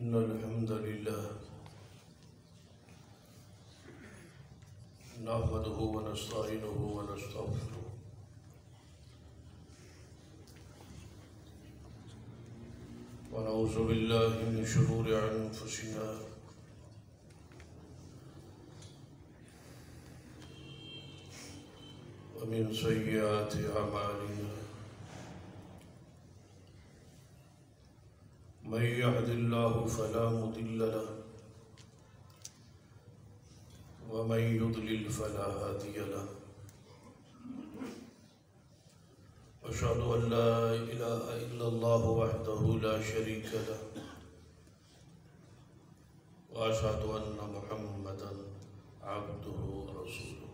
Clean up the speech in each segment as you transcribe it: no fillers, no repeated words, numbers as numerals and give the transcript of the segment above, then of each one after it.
إن الحمد لله نحمده ونستعينه ونستغفره ونعوذ بالله من شرور أنفسنا ومن سيئات أعمالنا من يهد الله فلا مضل له ومن يضلل فلا هادي له أشهد أن لا إله إلا الله وحده لا شريك له وأشهد أن محمدا عبده ورسوله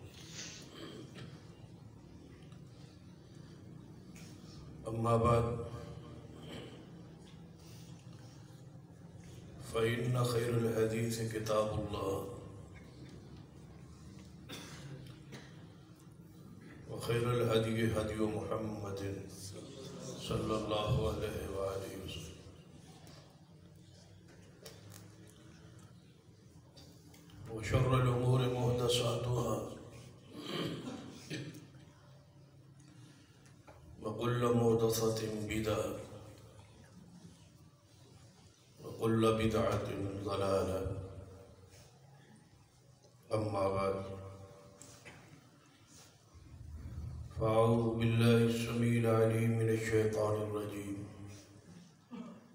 أما بعد فإن خير الحديث كتاب الله وخير الهدي هدي محمد صلى الله عليه وآله وسلم وشر الأمور محدثاتها وكل محدثة بدعة وكل بدعة ضلالة أما بعد فأعوذ بالله السميع العليم من الشيطان الرجيم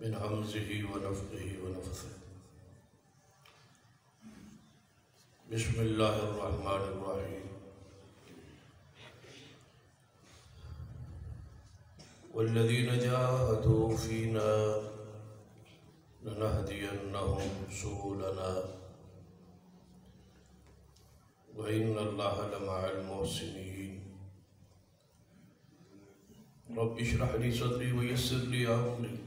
من همزه ونفخه ونفثه بسم الله الرحمن الرحيم والذين جاهدوا فينا لنهدينهم سبلنا وإن الله لمع المحسنين رب اشرح لي صدري ويسر لي أمري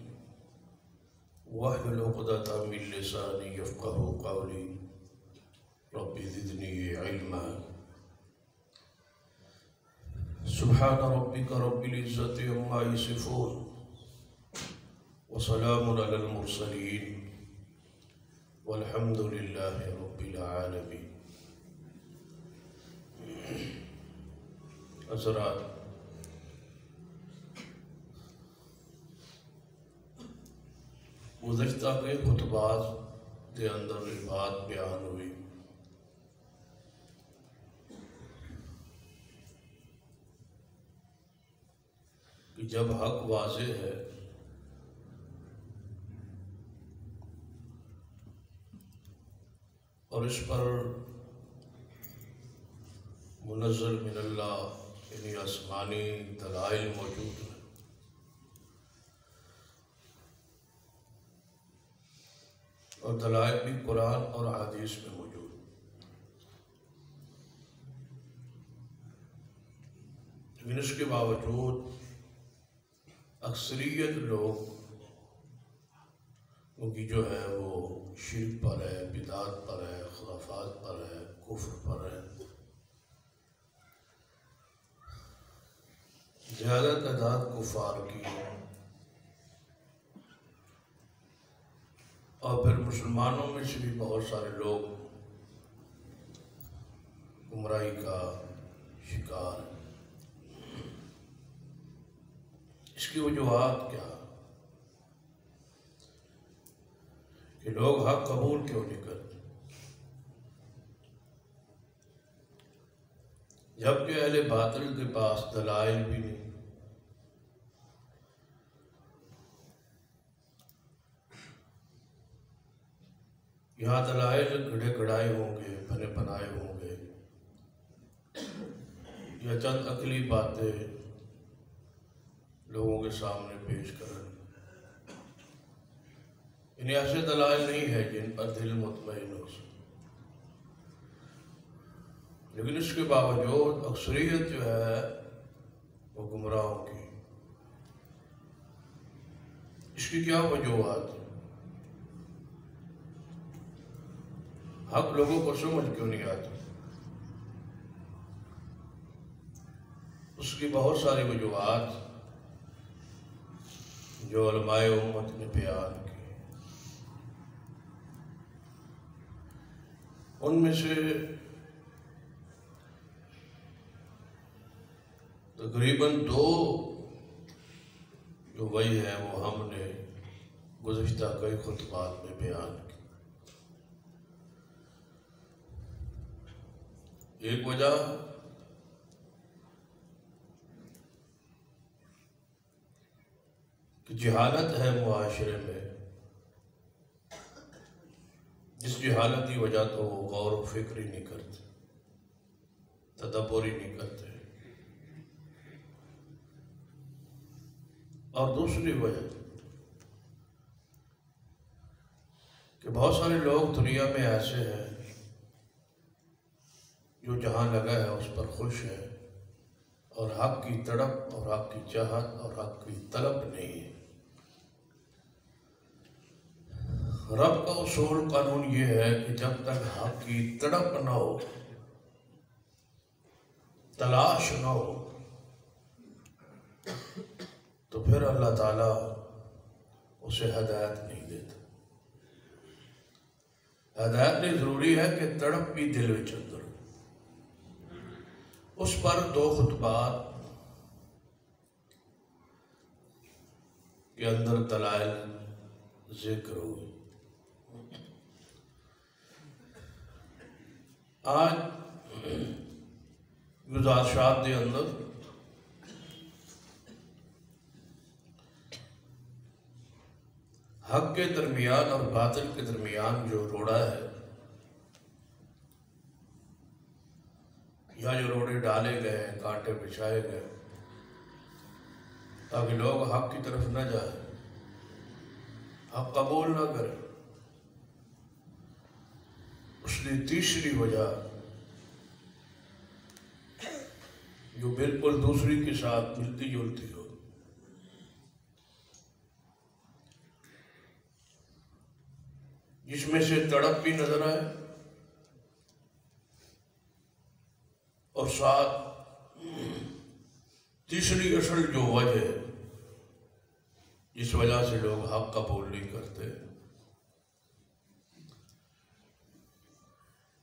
واحلل عقدة من لساني يفقهوا قولي رب زدني علما سبحان ربك رب العزة عما يصفون وسلام على المرسلين والحمد لله رب العالمين. حضرات، گزشتہ کے خطبات کے اندر یہ بات بیان ہوئی کہ جب حق واضح ہے اور اس پر منزل من اللہ یعنی آسمانی دلائل موجود ہیں اور دلائل بھی قرآن اور حدیث میں موجود، لیکن اس کے باوجود اکثریت لوگ کی جو ہے وہ شرک پر ہے، بدعت پر ہے، خرافات پر ہے، کفر پر ہے. زیادہ تعداد کفار کی اور پھر مسلمانوں میں سے بھی بہت سارے لوگ گمراہی کا شکار ہیں. اس کی وجوہات کیا کہ لوگ حق قبول کیوں نہیں کرتے، جبکہ اہل باطل کے پاس دلائل بھی نہیں. یہاں دلائل گھڑے گھڑائے ہوں گے، بنے بنائے ہوں گے، یا چند عقلی باتیں لوگوں کے سامنے پیش کریں. انہیں ایسے دلائل نہیں ہے جن پر دل مطمئن ہو سکے، لیکن اس کے باوجود اکثریت جو ہے وہ گمراہوں کی. اس کی کیا وجوہات ہیں؟ حق لوگوں کو سمجھ کیوں نہیں آتی؟ اس کی بہت ساری وجوہات جو علماء امت نے بیان کی. ان میں سے تقریباً 2 جو وہی ہے وہ ہم نے گزشتہ کئی خطبات میں بیان کی۔ ایک وجہ کہ جہالت ہے معاشرے میں، جس جہالت کی وجہ تو وہ غور و فکر ہی نہیں کرتے، تدبر ہی نہیں کرتے۔ اور دوسری وجہ کہ بہت سارے لوگ دنیا میں ایسے ہیں جو جہاں لگا ہے اس پر خوش ہے، اور حق کی تڑپ اور حق کی چاہت اور حق کی طلب نہیں ہے۔ رب کا اصول قانون یہ ہے کہ جب تک حق کی تڑپ نہ ہو، تلاش نہ ہو، تو پھر اللہ تعالیٰ اسے ہدایت نہیں دیتا۔ ہدایت نہیں ضروری ہے کہ تڑپ بھی دل وچ اندر ہو۔ اس پر 2 خطبات کے اندر دلائل ذکر ہوئی۔ آج گزارشات کے اندر حق کے درمیان اور باطل کے درمیان جو روڑا ہے، یا جو روڑے ڈالے گئے، کانٹے بچھائے گئے تاکہ لوگ حق کی طرف نہ جائیں، حق قبول نہ کریں، اس کی تیسری وجہ جو بالکل دوسری کے ساتھ ملتی جلتی ہو، جس میں سے تڑپ بھی نظر آئے اور ساتھ تیسری اصل جو وجہ ہے جس وجہ سے لوگ حق قبول نہیں کرتے،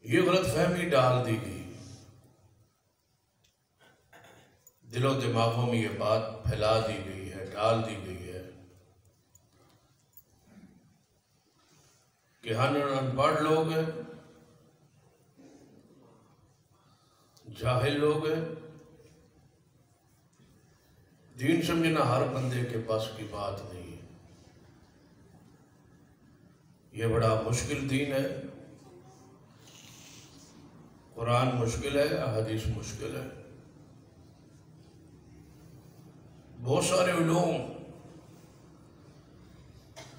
یہ غلط فہمی ڈال دی گئی، دل و دماغوں میں یہ بات پھیلا دی گئی ہے، ڈال دی گئی ہے کہ ہم ان پڑھ لوگ ہیں، جاہل لوگ ہیں، دین سمجھنا ہر بندے کے پاس کی بات نہیں ہے، یہ بڑا مشکل دین ہے، قرآن مشکل ہے، احادیث مشکل ہے، بہت سارے علوم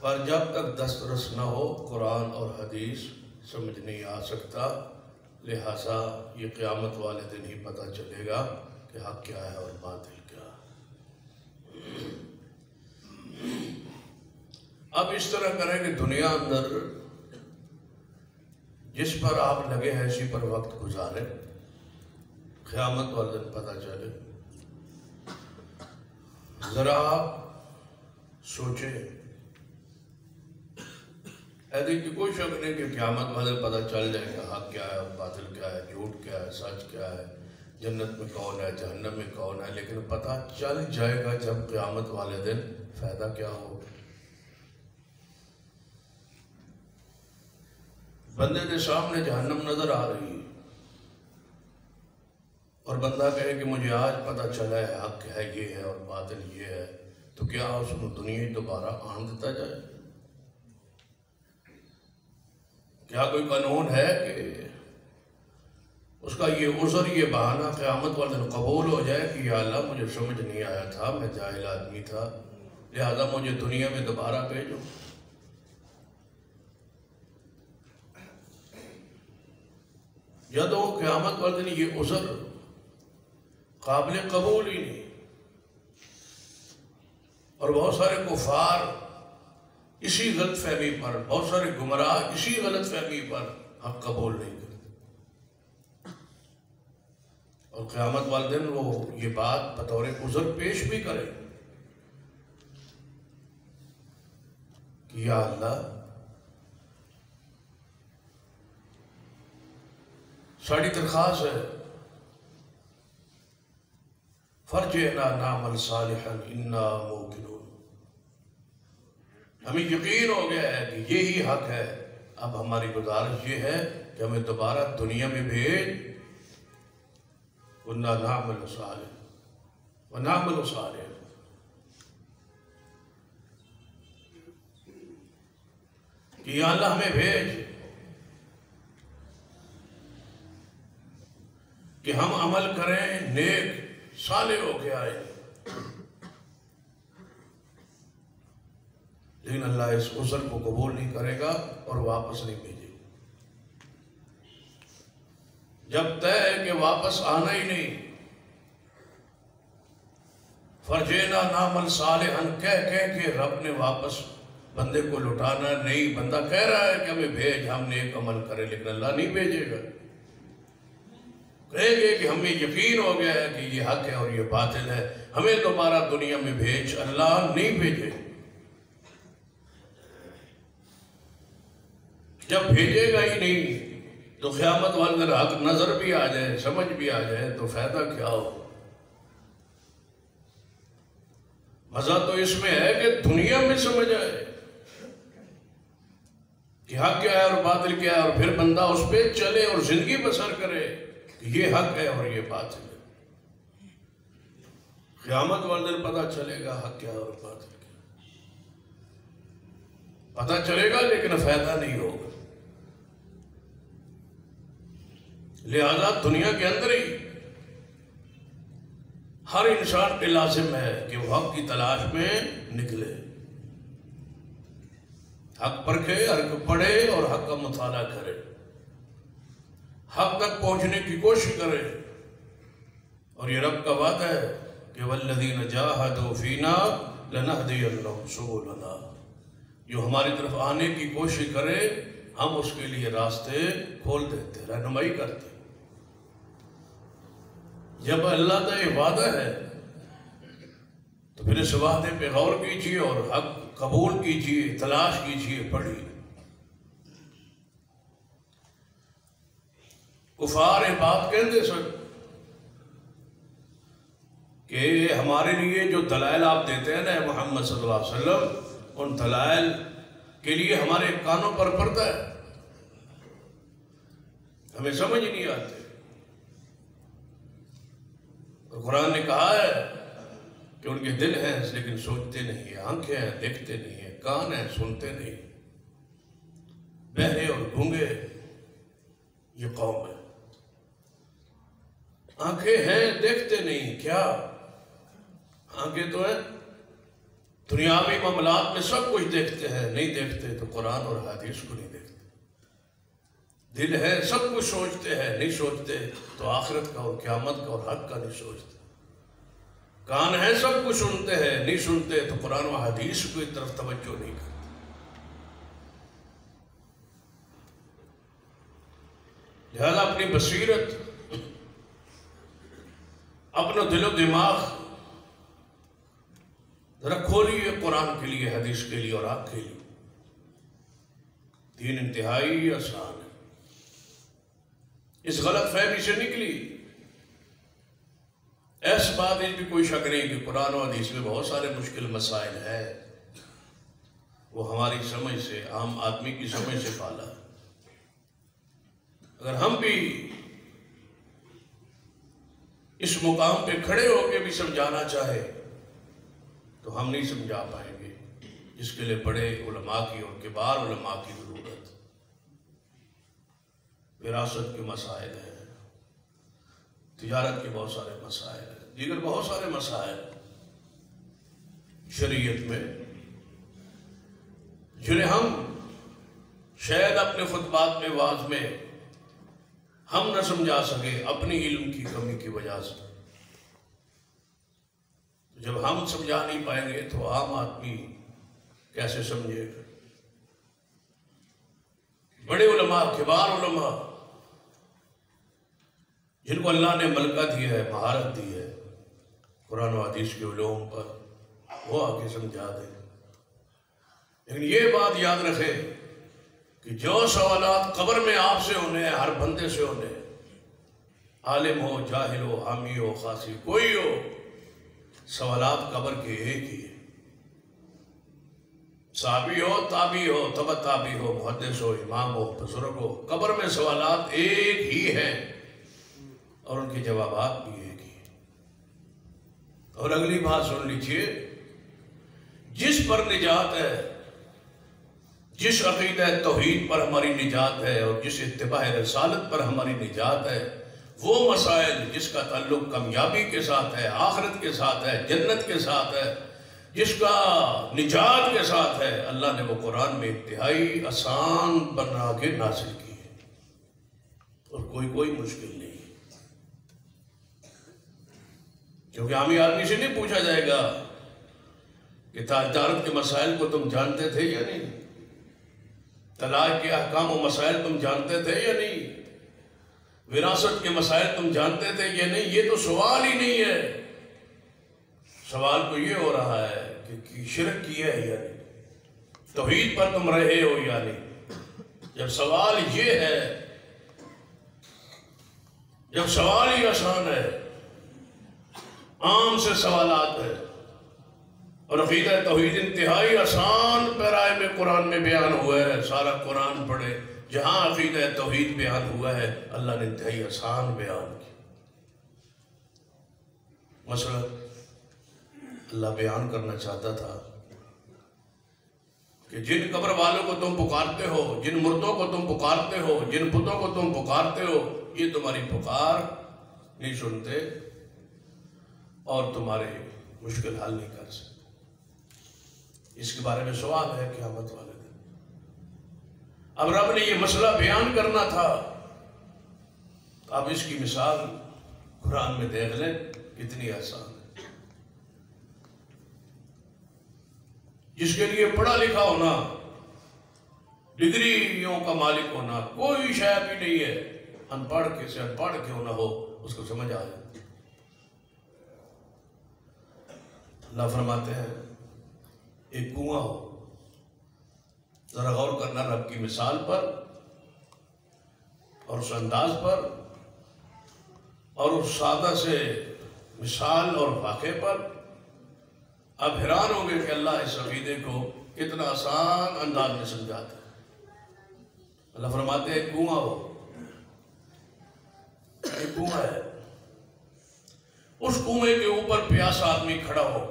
پر جب تک دسترس نہ ہو قرآن اور حدیث سمجھ نہیں آ سکتا، لہٰذا یہ قیامت والے دن ہی پتہ چلے گا کہ حق کیا ہے اور باطل کیا ہے۔ اب اس طرح کریں کہ دنیا اندر جس پر آپ لگے ہیں اسی پر وقت گزاریں، قیامت والے دن پتہ چلے۔ ذرا آپ سوچیں، ایسی کہ کوئی شک نہیں کہ قیامت والے پتہ چل جائے گا حق کیا ہے اور باطل کیا ہے، جھوٹ کیا ہے، سچ کیا ہے، جنت میں کون ہے، جہنم میں کون ہے، لیکن پتہ چل جائے گا جب قیامت والے دن فائدہ کیا ہو۔ بندے کے سامنے جہنم نظر آ رہی ہے اور بندہ کہے کہ مجھے آج پتہ چلا ہے حق ہے یہ ہے اور باطل یہ ہے، تو کیا اس کو دنیا دوبارہ آن دیتا جائے؟ کیا کوئی قانون ہے کہ اس کا یہ عذر، یہ بہانہ قیامت والے دن قبول ہو جائے کہ یا اللہ مجھے سمجھ نہیں آیا تھا، میں جاہل آدمی تھا، لہذا مجھے دنیا میں دوبارہ بھیجو؟ جدو قیامت والے دن یہ عذر قابل قبول ہی نہیں، اور بہت سارے کفار اسی غلط فہمی پر، بہت سارے گمراہ اسی غلط فہمی پر حق قبول نہیں کرتے، اور قیامت والے دن وہ یہ بات بطور عذر پیش بھی کرے کہ یا اللہ ساری درخواست ہے فرجعنا نعمل صالحا انا موقنون، ہمیں یقین ہو گیا ہے کہ یہی حق ہے، اب ہماری گزارش یہ ہے کہ ہمیں دوبارہ دنیا میں بھیج، انا نعمل صالحا ونعمل صالحا، کہ یا اللہ ہمیں بھیج کہ ہم عمل کریں، نیک صالح ہو کے آئے، لیکن اللہ اس عذر کو قبول نہیں کرے گا اور واپس نہیں بھیجے گا جب طے ہے کہ واپس آنا ہی نہیں۔ فرجعنا نعمل صالحا کہہ کے رب نے واپس بندے کو لٹانا نہیں، بندہ کہہ رہا ہے کہ ہمیں بھیج، ہم نیک عمل کریں، لیکن اللہ نہیں بھیجے گا، کہیں گے کہ ہمیں یقین ہو گیا ہے کہ یہ حق ہے اور یہ باطل ہے، ہمیں دوبارہ دنیا میں بھیج، اللہ نہیں بھیجے۔ جب بھیجے گا ہی نہیں تو قیامت والے دن حق نظر بھی آ جائے، سمجھ بھی آ جائے تو فائدہ کیا ہو؟ مزہ تو اس میں ہے کہ دنیا میں سمجھ آئے کہ حق کیا ہے اور باطل کیا ہے، اور پھر بندہ اس پہ چلے اور زندگی بسر کرے کہ یہ حق ہے اور یہ باطل ہے۔ قیامت والے دن پتہ چلے گا حق کیا اور باطل کیا، پتہ چلے گا لیکن فائدہ نہیں ہوگا۔ لہذا دنیا کے اندر ہی ہر انسان پہ لازم ہے کہ وہ حق کی تلاش میں نکلے، حق پرکھے، حق پڑھے اور حق کا مطالعہ کرے، حق تک پہنچنے کی کوشش کرے، اور یہ رب کا وعدہ ہے کہ والذین جاہدوا فینا لنہدینہم سبلنا، جو ہماری طرف آنے کی کوشش کرے ہم اس کے لیے راستے کھول دیتے، رہنمائی کرتے۔ جب اللہ کا یہ وعدہ ہے تو پھر اس وعدے پہ غور کیجیے اور حق قبول کیجیے، تلاش کیجیے، پڑھیے۔ کفار بات کہتے سن کہ ہمارے لیے جو دلائل آپ دیتے ہیں نا محمد صلی اللہ علیہ وسلم، ان دلائل کے لیے ہمارے کانوں پر پڑتا ہے، ہمیں سمجھ نہیں آتے۔ قرآن نے کہا ہے کہ ان کے دل ہیں لیکن سوچتے نہیں ہیں، آنکھیں ہیں دیکھتے نہیں ہیں، کان ہیں سنتے نہیں، بہرے اور گونگے یہ قوم ہے۔ آنکھیں ہیں دیکھتے نہیں، کیا آنکھیں تو ہیں، دنیاوی معاملات میں سب کچھ دیکھتے ہیں، نہیں دیکھتے تو قرآن اور حدیث کو نہیں دیکھتے۔ دل ہے سب کچھ سوچتے ہیں، نہیں سوچتے تو آخرت کا اور قیامت کا اور حق کا نہیں سوچتے۔ کان ہے سب کچھ سنتے ہیں، نہیں سنتے تو قرآن و حدیث کو اس طرف توجہ نہیں کرتے۔ لہذا اپنی بصیرت، اپنا دل و دماغ ذرا کھولیے قرآن کے لیے، حدیث کے لیے اور آپ کے لیے۔ دین انتہائی آسان ہے، اس غلط فہمی سے نکلی۔ ایس بات اس بھی کوئی شک نہیں کہ قرآن و حدیث میں بہت سارے مشکل مسائل ہیں، وہ ہماری سمجھ سے، عام آدمی کی سمجھ سے پالا ہے۔ اگر ہم بھی اس مقام پہ کھڑے ہو کے بھی سمجھانا چاہے تو ہم نہیں سمجھا پائیں گے، جس کے لیے بڑے علماء کی اور کبار علماء کی ضرورت۔ وراثت کے مسائل ہیں، تجارت کے بہت سارے مسائل ہیں، دیگر بہت سارے مسائل شریعت میں جنہیں ہم شاید اپنے خطبات میں، واعظ میں ہم نہ سمجھا سکے اپنی علم کی کمی کی وجہ سے۔ جب ہم سمجھا نہیں پائیں گے تو عام آدمی کیسے سمجھے گا؟ بڑے علماء، کبار علماء جن کو اللہ نے ملکہ دی ہے، مہارت دی ہے قرآن و حدیث کے علوم پر، وہ آگے سمجھا دیں۔ لیکن یہ بات یاد رکھے کہ جو سوالات قبر میں آپ سے ہونے ہیں، ہر بندے سے ہونے ہیں، عالم ہو، جاہل ہو، حامی ہو، خاصی، کوئی ہو، سوالات قبر کے ایک ہی ہیں۔ صحابی ہو، تابعی ہو، تبع تابعی ہو، محدث ہو، امام ہو، بزرگ ہو، قبر میں سوالات ایک ہی ہیں اور ان کے جوابات بھی ایک ہی ہیں۔ اور اگلی بات سن لیجئے، جس پر نجات ہے، جس عقیدہ توحید پر ہماری نجات ہے اور جس اتباع رسالت پر ہماری نجات ہے، وہ مسائل جس کا تعلق کامیابی کے ساتھ ہے، آخرت کے ساتھ ہے، جنت کے ساتھ ہے، جس کا نجات کے ساتھ ہے، اللہ نے وہ قرآن میں انتہائی آسان بنا کے نازل کی ہے اور کوئی مشکل نہیں ہے۔ کیونکہ عامی آدمی سے نہیں پوچھا جائے گا کہ تجارت کے مسائل کو تم جانتے تھے یا نہیں، طلاق کے احکام و مسائل تم جانتے تھے یا نہیں، وراثت کے مسائل تم جانتے تھے یا نہیں۔ یہ تو سوال ہی نہیں ہے، سوال تو یہ ہو رہا ہے کہ شرک کیا ہے یا نہیں، توحید پر تم رہے ہو یا نہیں۔ جب سوال یہ ہے، جب سوال ہی آسان ہے، عام سے سوالات ہے، اور عقیدہ توحید انتہائی آسان پیرائے میں قرآن میں بیان ہوا ہے، سارا قرآن پڑھے، جہاں عقیدہ توحید بیان ہوا ہے اللہ نے انتہائی آسان بیان کی۔ مثلا اللہ بیان کرنا چاہتا تھا کہ جن قبر والوں کو تم پکارتے ہو، جن مردوں کو تم پکارتے ہو، جن بتوں کو تم پکارتے ہو، یہ تمہاری پکار نہیں سنتے اور تمہارے مشکل حل نہیں کر سکتے۔ اس کے بارے میں سوال ہے قیامت والے دن۔ اب رب نے یہ مسئلہ بیان کرنا تھا، اب اس کی مثال قرآن میں دیکھ لیں کتنی آسان ہے۔ جس کے لیے پڑھا لکھا ہونا، ڈگریوں کا مالک ہونا کوئی شے بھی نہیں ہے، ان پڑھ کیوں نہ ہو اس کو سمجھ آ جائے۔ اللہ فرماتے ہیں ایک کنواں ہو، ذرا غور کرنا رب کی مثال پر اور اس انداز پر اور اس سادہ سے مثال اور واقعے پر، اب حیران ہوں گے کہ اللہ اس عقیدے کو کتنا آسان انداز میں سمجھاتا ہے۔ اللہ فرماتے ہیں ایک کنواں ہو، ایک کنواں ہے، اس کنویں کے اوپر پیاسا آدمی کھڑا ہو۔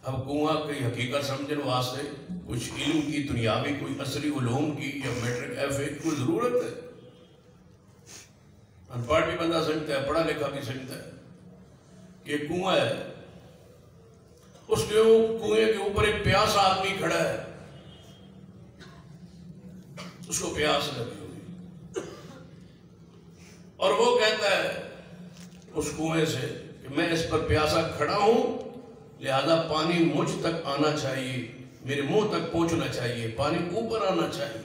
اب کنواں کی حقیقت سمجھنے واسطے کچھ علم کی، دنیاوی کوئی عصری علوم کی یا میٹرک ایف اے کی ضرورت ہے؟ ان پڑھ بھی بندہ سمجھتا ہے، پڑھا لکھا بھی سمجھتا ہے کہ ایک کنواں ہے، اس کے کنویں کے اوپر ایک پیاسا آدمی کھڑا ہے، اس کو پیاس لگی ہوئی، اور وہ کہتا ہے اس کنویں سے کہ میں اس پر پیاسا کھڑا ہوں، لہذا پانی مجھ تک آنا چاہیے، میرے منہ تک پہنچنا چاہیے، پانی اوپر آنا چاہیے۔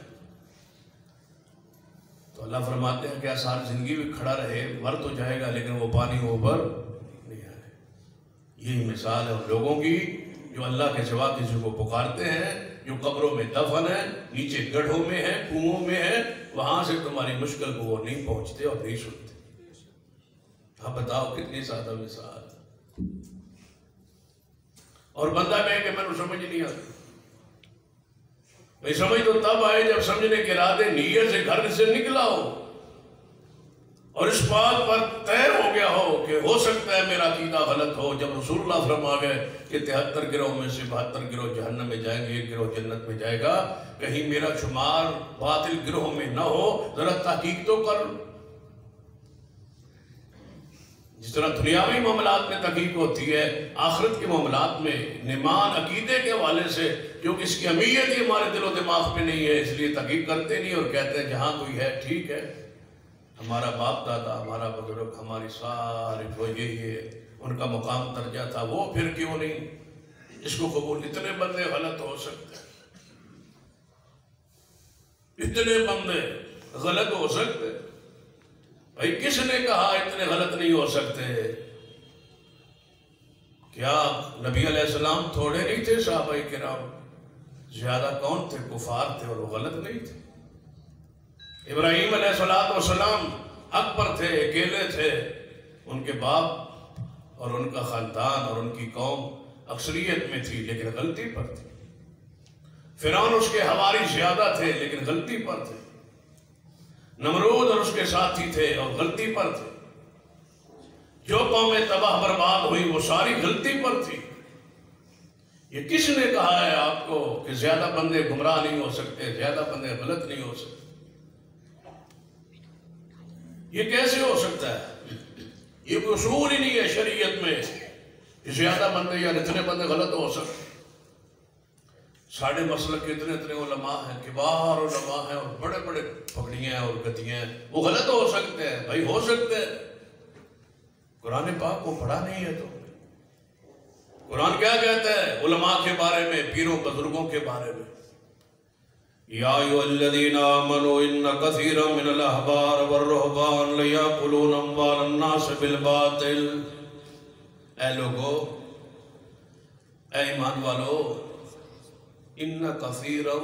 تو اللہ فرماتے ہیں کہ ساری زندگی میں کھڑا رہے، مر تو جائے گا لیکن وہ پانی اوپر نہیں آئے۔ یہی مثال ہے ان لوگوں کی جو اللہ کے سوا کسی کو پکارتے ہیں، جو قبروں میں دفن ہیں، نیچے گڑھوں میں ہیں، کنووں میں ہیں، وہاں سے تمہاری مشکل کو وہ نہیں پہنچتے اور نہیں سنتے۔ ہاں بتاؤ کتنی سادہ مثال۔ اور بندہ کہے کہ میں نے سمجھ نہیں آتی، بھئی سمجھ تو تب آئے جب سمجھنے کے ارادے نیت سے گھر سے نکلا ہو اور اس بات پر طے ہو گیا ہو کہ ہو سکتا ہے میرا عقیدہ غلط ہو۔ جب رسول اللہ فرما گئے کہ 73 گروہ میں سے 72 گروہ جہنم میں جائیں گے، 1 گروہ جنت میں جائے گا، کہیں میرا شمار باطل گروہ میں نہ ہو، ذرا تحقیق تو کر۔ جس طرح دنیاوی معاملات میں تحقیق ہوتی ہے، آخرت کے معاملات میں ایمان عقیدے کے حوالے سے کیونکہ اس کی اہمیت ہی ہمارے دل و دماغ میں نہیں ہے، اس لیے تحقیق کرتے نہیں اور کہتے ہیں جہاں کوئی ہے ٹھیک ہے، ہمارا باپ دادا، ہمارا بزرگ، ہماری ساری جو یہ ان کا مقام درجہ تھا، وہ پھر کیوں نہیں اس کو قبول؟ اتنے بندے غلط ہو سکتے، اتنے بندے غلط ہو سکتے، بھائی کس نے کہا اتنے غلط نہیں ہو سکتے؟ کیا نبی علیہ السلام تھوڑے نہیں تھے؟ صحابہ کرام زیادہ کون تھے؟ کفار تھے اور وہ غلط نہیں تھے۔ ابراہیم علیہ السلام حق پر تھے، اکیلے تھے، ان کے باپ اور ان کا خاندان اور ان کی قوم اکثریت میں تھی لیکن غلطی پر تھی۔ فرعون اس کے حواری زیادہ تھے لیکن غلطی پر تھے۔ نمرود اور اس کے ساتھی تھے اور غلطی پر تھے۔ جو قومیں تباہ برباد ہوئی وہ ساری غلطی پر تھی۔ یہ کس نے کہا ہے آپ کو کہ زیادہ بندے گمراہ نہیں ہو سکتے، زیادہ بندے غلط نہیں ہو سکتے؟ یہ کیسے ہو سکتا ہے؟ یہ کوئی اصول ہی نہیں ہے شریعت میں کہ زیادہ بندے یا اتنے بندے غلط ہو سکتے۔ ساڑھے مسلک کے اتنے علماء ہیں، کبار علماء ہیں اور بڑے بڑے پگڑیاں اور گدیاں ہیں، وہ غلط ہو سکتے ہیں؟ بھائی ہو سکتے ہیں۔ قرآن پاک کو پڑھا نہیں ہے تو قرآن کیا کہتا ہے علماء کے بارے میں، پیروں بزرگوں کے بارے میں؟ یا ایھا الذین آمنوا ان کثیرا من الاحبار والرہبان لیأکلون اموال الناس بالباطل۔ اے لوگو، اے ایمان والو، ان کثیرا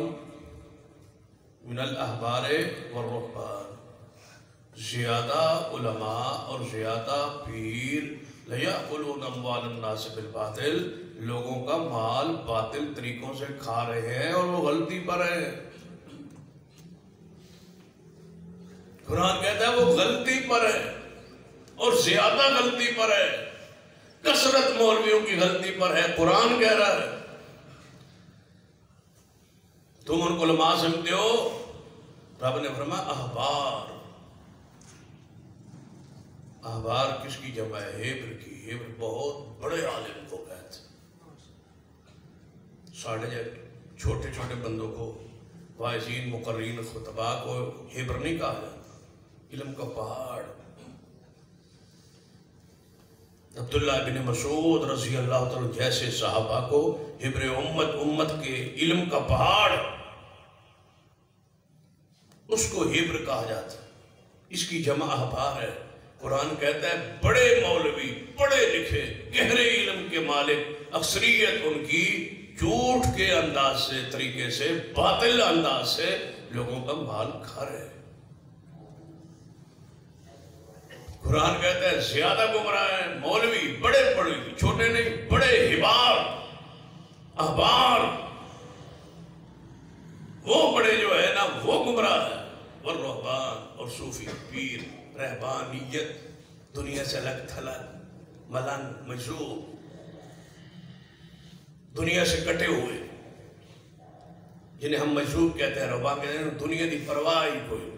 من الاحبار والرہبان، زیادہ علماء اور زیادہ پیر لیأکلون اموال الناس بالباطل، لوگوں کا مال باطل طریقوں سے کھا رہے ہیں اور وہ غلطی پر ہیں۔ قرآن کہتا ہے وہ غلطی پر ہے اور زیادہ غلطی پر ہے، کثرت مولویوں کی غلطی پر ہے۔ قرآن کہہ رہا ہے تم ان کو علماء سمجھتے ہو، رب نے فرمایا احبار۔ احبار کس کی جمع ہے؟ ہیبر کی۔ ہیبر بہت بڑے عالم کو کہتے ہیں، ساڑھے چھوٹے چھوٹے بندوں کو، واعظین، مقررین، خطباء کو ہیبر نہیں کہا جاتا، علم کا پہاڑ۔ عبداللہ بن مسعود رضی اللہ تعالیٰ جیسے صحابہ کو ہبر امت کے علم کا پہاڑ، اس کو ہبر کہا جاتا ہے، اس کی جمع احبار ہے۔ قرآن کہتا ہے بڑے مولوی، پڑھے لکھے، گہرے علم کے مالک، اکثریت ان کی جھوٹ کے انداز سے، طریقے سے، باطل انداز سے لوگوں کا مال کھا رہے۔ قرآن کہتا ہے زیادہ گمراہ ہیں مولوی، بڑے پڑھے، چھوٹے نہیں، بڑے ہبار، احبار، وہ بڑے جو ہے نا وہ گمراہ ہیں۔ والرہبان، اور صوفی، پیر، رہبانیت، دنیا سے الگ تھلگ، ملنگ، مجذوب، دنیا سے کٹے ہوئے، جنہیں ہم مجذوب کہتے ہیں، رہبان کہتے ہیں، دنیا کی پرواہ ہی کوئی،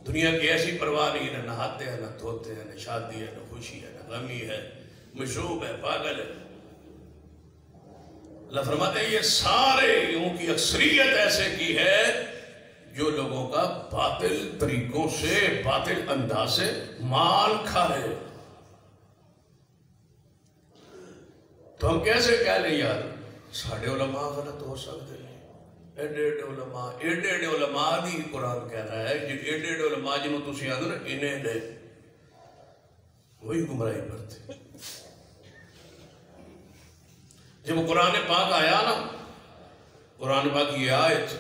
دنیا کی ایسی پرواہ نہیں، نہ نہاتے ہیں، نہ دھوتے ہیں، نہ شادی ہے، نہ خوشی ہے، نہ غمی ہے، مجذوب ہے، پاگل ہے۔ اللہ فرماتے ہیں یہ سارے ان کی اکثریت ایسے کی ہے جو لوگوں کا باطل طریقوں سے، باطل انداز سے مال کھا رہے۔ تو ہم کیسے کہہ لیں یار ساڑھے علماء غلط ہو سکتے ہیں؟ ایڈے ایڈے علماء دی قرآن کہہ رہا ہے کہ ایڈے ایڈے علماء جنہوں تسی آدھو نا انہیں دے وہی گمراہی کرتے۔ جب قرآن پاک آیا نا، قرآن پاک یہ آیت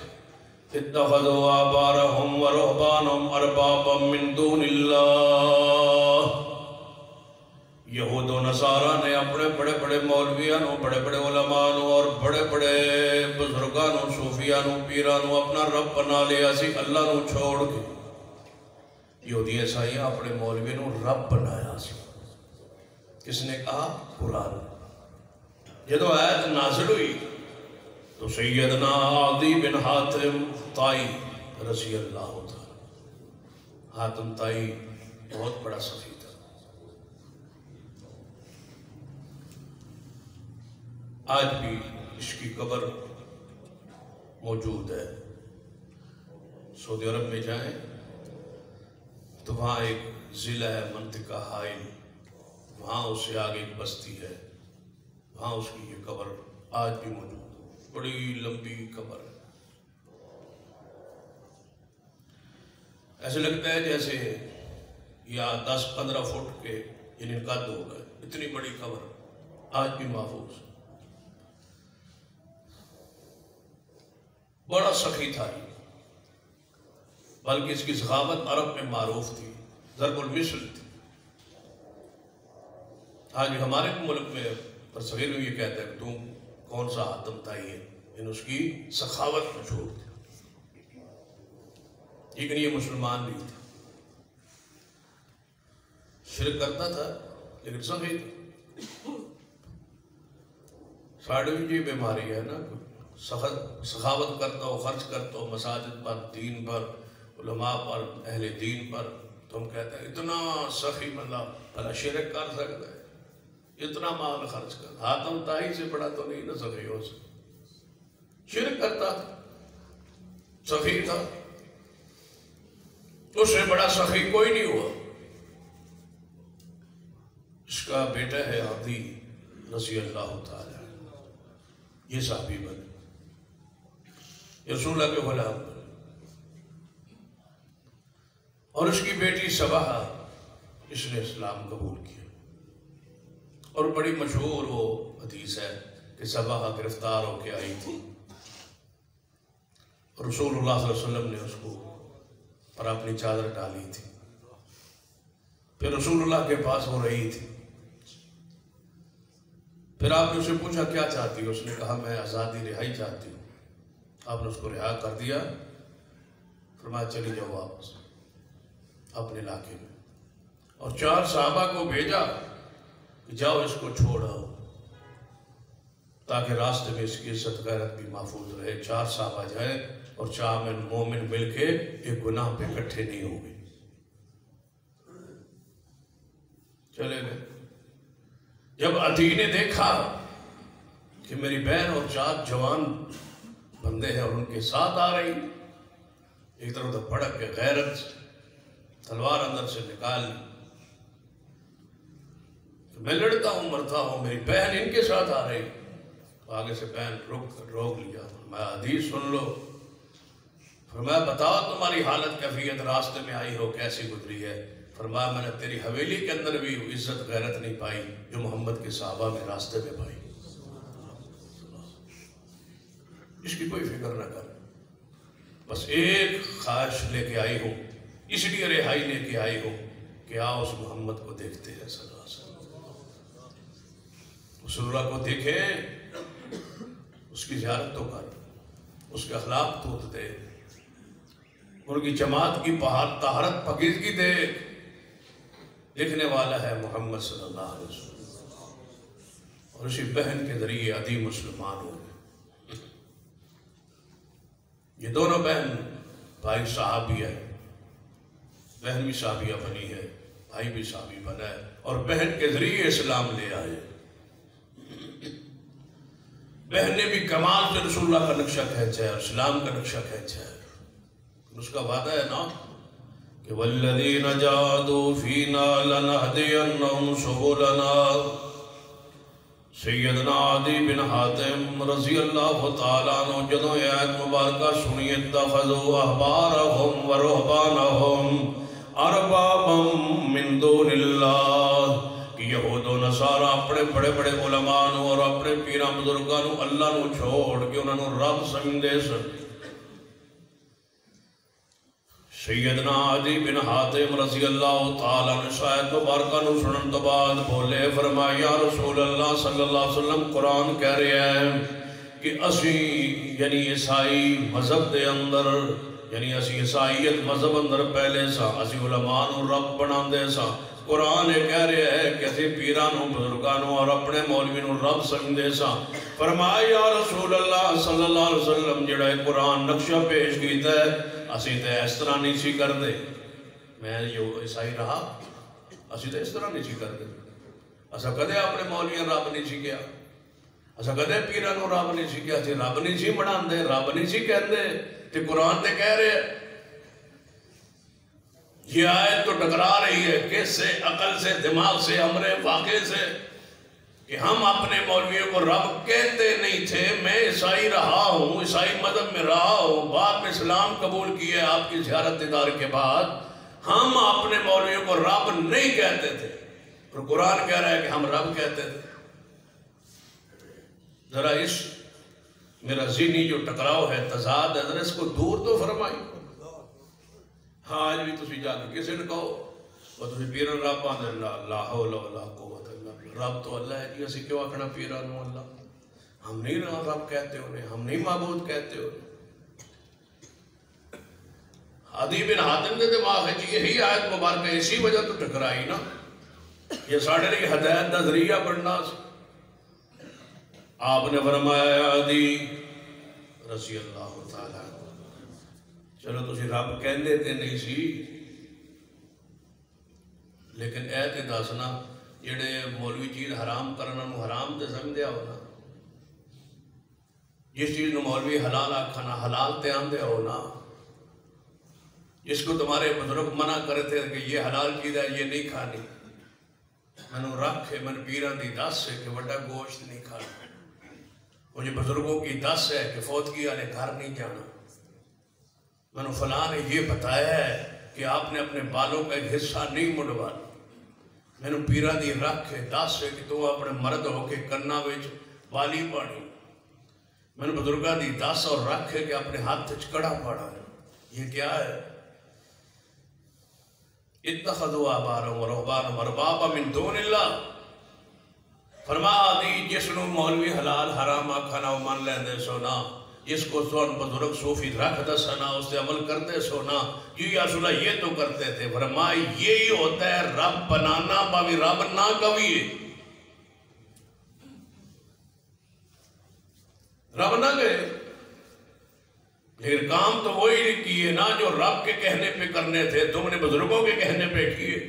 اتخذوا آبارهم ورهبانهم اربابا من دون اللہ، یہود و نصارہ نے اپنے بڑے بڑے مولویانوں، بڑے بڑے علماءوں اور بڑے بڑے بزرگانوں، صوفیانوں، پیرانوں اپنا رب بنا لیا سی اللہ نو چھوڑ کے۔ یہودی عیسائیاں اپنے مولویانوں رب بنایا سی۔ کس نے کہا؟ قرآن۔ جدو آیت نازل ہوئی تو سیدنا عدی بن حاتم طائی رضی اللہ تعالی، حاتم طائی بہت بڑا صحابی تھا، آج بھی اس کی قبر موجود ہے۔ سعودی عرب میں جائیں تو وہاں ایک ضلع ہے منطقہ حائل، وہاں اس سے آگے ایک بستی ہے، وہاں اس کی یہ قبر آج بھی موجود ہے، بڑی لمبی قبر ہے۔ ایسے لگتا ہے جیسے یا 10-15 فٹ کے یعنی قد ہو گئے، اتنی بڑی قبر آج بھی محفوظ۔ بڑا سخی تھا یہ، بلکہ اس کی سخاوت عرب میں معروف تھی، ضرب المثل تھی۔ آج ہمارے ملک میں صغیر میں یہ کہتے ہیں کہ تم کون سا حاتم تائی ہے، لیکن اس کی سخاوت مشہور تھی، لیکن یہ مسلمان نہیں تھا، شرک کرتا تھا لیکن سخی تھا۔ ساڑھویں یہ بیماری ہے نا، سخاوت کرتا ہو، خرچ کرتا ہو مساجد پر، دین پر، علماء پر، اہل دین پر، تم کہتے ہیں اتنا سخی بندہ بھلا شرک کر سکتا ہے، اتنا مال خرچ کر۔ حاتم تائی سے بڑا تو نہیں نا سخی ہو سکتا، شرک کرتا تھا، سخی تھا، اس سے بڑا سخی کوئی نہیں ہوا۔ اس کا بیٹا ہے عدی رضی اللہ تعالی، یہ صحابی بنے، رسول اللہ کے غلام بنے، اور اس کی بیٹی سباہا، اس نے اسلام قبول کیا۔ اور بڑی مشہور وہ حدیث ہے کہ سباہا گرفتار ہو کے آئی تھی، اور رسول اللہ صلی اللہ علیہ وسلم نے اس کو پر اپنی چادر ڈالی تھی، پھر رسول اللہ کے پاس ہو رہی تھی، پھر آپ نے اسے پوچھا کیا چاہتی ہو؟ اس نے کہا میں آزادی رہائی چاہتی ہوں۔ آپ نے اس کو رہا کر دیا، فرمایا چلی جاؤ واپس اپنے علاقے میں، اور 4 صحابہ کو بھیجا کہ جاؤ اس کو چھوڑاؤ تاکہ راستے میں اس کی عزت غیرت بھی محفوظ رہے۔ 4 صحابہ جائے اور 4 مومن مل کے ایک گناہ پہ اکٹھے نہیں ہو گئے، چلے گئے۔ جب عدی نے دیکھا کہ میری بہن اور 4 جوان بندے ہیں اور ان کے ساتھ آ رہی، ایک طرف تو بھڑک کے غیرت تلوار اندر سے نکال لی، میں لڑتا ہوں مرتا ہوں، میری بہن ان کے ساتھ آ رہی، آگے سے بہن روک لیا، میں حدیث سن لو۔ فرمایا بتاؤ تمہاری حالت کیفیت، راستے میں آئی ہو کیسی گزری ہے؟ فرمایا میں نے تیری حویلی کے اندر بھی عزت غیرت نہیں پائی جو محمد کے صحابہ میں راستے میں پائی۔ اس کی کوئی فکر نہ کر، بس ایک خواہش لے کے آئی ہوں، اس لیے رہائی لے کے آئی ہوں کہ آؤ اس محمد کو دیکھتے ہیں صلی اللہ علیہ وسلم، رسول اللہ کو دیکھیں، اس کی زیارت تو کر، اس کے اخلاق تو دے، ان کی جماعت کی طہارت پاکیزگی دیکھ، لکھنے والا ہے محمد صلی اللہ علیہ وسلم، اور اسی بہن کے ذریعے عدی مسلمان ہو گئے۔ یہ دونوں بہن بھائی صحابی ہے، بہن بھی صحابیہ بنی ہے، بھائی بھی صحابی بنا ہے، اور بہن کے ذریعے اسلام لے آئے۔ بہن نے بھی کمال سے رسول اللہ کا نقشہ کھینچا ہے، اسلام کا نقشہ کھینچا ہے۔ اس کا وعدہ ہے نا کہ والذین جاہدوا فینا لنہدینہم سبلنا۔ سیدنا عدی بن حاتم رضی اللہ تعالیٰ عنہ جدوں یہ آیت مبارکہ سنی، اتخذوا احبارہم ورہبانہم اربابا من دون اللہ، کہ یہود و نصارہ اپنے بڑے بڑے علماء اور اپنے پیران بزرگانوں اللہ نو چھوڑ کے انہوں نے رب سمجھے سن۔ سیدنا عدی بن حاتم رضی اللہ تعالیٰ نے شاید مبارکہ نو سنن تو بعد بولے، فرمایا یا رسول اللہ صلی اللہ علیہ وسلم قرآن کہہ رہے ہیں کہ اسی یعنی عیسائی مذہب دے اندر، یعنی اسی عیسائیت مذہب اندر پہلے سا اسی علماء نو رب بنا دے سا۔ قرآن کہہ رہے ہیں کہ اسی پیرانوں بزرگانوں اور اپنے مولوی نو رب سمجھے سا۔ فرمایا یا رسول اللہ صلی اللہ علیہ وسلم جڑا قرآن نقشہ پیش کیتا ہے اسی تے اس طرح نہیں سی کر دے، میں جو عیسائی رہا اسی تے اس طرح نہیں سی کر دے، اسا کدے اپنے مولوی رب نہیں سی کیا، اسا کدے پیرانوں رب نہیں سی کیا، رب نہیں سی بنا دے، رب نہیں سی کہہ دے، تے قرآن تے کہہ رہے ہیں۔ یہ آیت تو ٹکرا رہی ہے کس سے؟ عقل سے، دماغ سے، امر واقع سے، کہ ہم اپنے مولویوں کو رب کہتے نہیں تھے۔ میں عیسائی رہا ہوں، عیسائی مذہب میں رہا ہوں، بعد میں اسلام قبول کیا آپ کی زیارت دیدار کے بعد، ہم اپنے مولویوں کو رب نہیں کہتے تھے، اور قرآن کہہ رہا ہے کہ ہم رب کہتے تھے۔ ذرا اس میرا ذہنی جو ٹکراؤ ہے، تضاد ہے، ذرا اس کو دور تو فرمائی۔ ہاں آج بھی تسی جا کے کسی نے کہو وہ تسی پیران رب آدھے لا حول ولا قوت الا باللہ، رب تو اللہ ہے جی، اسی کیوں آکھنا پیرانوں اللہ؟ ہم نہیں رب کہتے انہیں، ہم نہیں معبود کہتے انہیں۔ عدی بن حاتم کے دماغ ہے جی یہی آیت مبارکہ اسی وجہ تو ٹکرائی نا، یہ ساڑھے لیے ہدایت دا ذریعہ بڑھنا سی۔ آپ نے فرمایا یا عدی رضی اللہ تعالیٰ چلو تسی رب کہندے تے نہیں سی، لیکن اے تے دسنا جڑے مولوی چیز حرام کرنا نو حرام تے سمجھدیا ہو نا، جس چیز نو مولوی حلال آکھنا حلال تے آندے ہو نا، جس کو تمہارے بزرگ منع کرتے کہ یہ حلال چیز ہے یہ نہیں کھانی، منو رکھ من پیران دی دس ہے کہ بڑا گوشت نہیں کھانا، مجھے بزرگوں کی دس ہے کہ فوتگی والے گھر نہیں جانا، منو فلاں نے یہ بتایا ہے کہ آپ نے اپنے بالوں کا ایک حصہ نہیں مڑوانا، منو پیران دی رکھ ہے دس ہے کہ تو اپنے مرد ہو کے کرنا وچ والی پانی، منو بزرگاں دی دس اور رکھ ہے کہ اپنے ہاتھ چکڑا پڑا ہے، یہ کیا ہے؟ اتخذوا احبارهم ورهبانهم اربابا من دون اللہ۔ فرمایا دی جس نو مولوی حلال حرام آکھنا و من لیندے سونا، جس کو سون بزرگ صوفی رکھ دا سنا اس سے عمل کرتے سونا، یا رسول اللہ یہ تو کرتے تھے۔ فرمایا یہی ہوتا ہے رب بنانا، باوی رب نہ کبھی رب نہ گئے، لیکن کام تو وہی کیے نا جو رب کے کہنے پہ کرنے تھے، تم نے بزرگوں کے کہنے پہ کیے۔